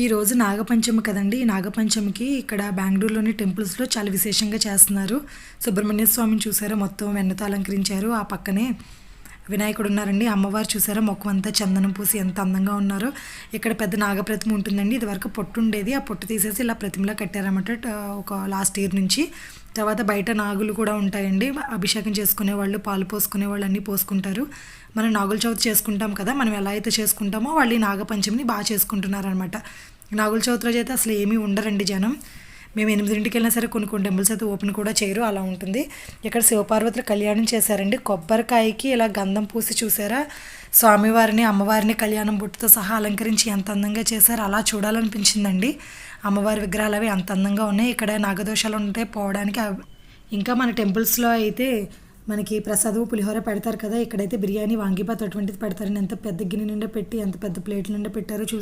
ఈరోజు నాగపంచమి కదండి. ఈ నాగపంచమికి ఇక్కడ బెంగుళూరులోని టెంపుల్స్‌లో చాలా విశేషంగా చేస్తున్నారు. సుబ్రహ్మణ్య స్వామిని చూసారా, మొత్తం వెన్నతో అలంకరించారు. ఆ పక్కనే వినాయకుడు ఉన్నారండి. అమ్మవారు చూసారా, మొఖం అంతా చందనం పూసి ఎంత అందంగా ఉన్నారో. ఇక్కడ పెద్ద నాగప్రతిమ ఉంటుందండి. ఇదివరకు పొట్టు ఉండేది. ఆ పొట్టు తీసేసి ఇలా ప్రతిమలా కట్టారన్నమాట. ఒక లాస్ట్ ఇయర్ నుంచి. తర్వాత బయట నాగులు కూడా ఉంటాయండి. అభిషేకం చేసుకునేవాళ్ళు, పాలు పోసుకునేవాళ్ళు అన్నీ పోసుకుంటారు. మనం నాగుల చవితి చేసుకుంటాం కదా, మనం ఎలా అయితే చేసుకుంటామో వాళ్ళు ఈ నాగపంచమిని బాగా చేసుకుంటున్నారనమాట. నాగుల చవితి రోజు అయితే అసలు ఏమీ ఉండరండి జనం. మేము 8ంటికి వెళ్ళినా సరే కొన్ని కొన్ని టెంపుల్స్ అయితే ఓపెన్ కూడా చేయరు, అలా ఉంటుంది. ఇక్కడ శివపార్వతుల కళ్యాణం చేశారండి. కొబ్బరికాయకి ఇలా గంధం పూసి చూసారా, స్వామివారిని అమ్మవారిని కళ్యాణం బొట్టుతో సహా అలంకరించి ఎంత అందంగా చేశారు. అలా చూడాలనిపించిందండి. అమ్మవారి విగ్రహాలు అవి అంత అందంగా ఉన్నాయి. ఇక్కడ నాగదోషాలు ఉంటే పోవడానికి ఇంకా మన టెంపుల్స్లో అయితే మనకి ప్రసాదం పులిహోర పెడతారు కదా, ఇక్కడైతే బిర్యానీ వాంగిబాత్ అటువంటిది పెడతారని ఎంత పెద్ద గిన్నె నిండా పెట్టి ఎంత పెద్ద ప్లేట్ల నిండా పెట్టారో చూసి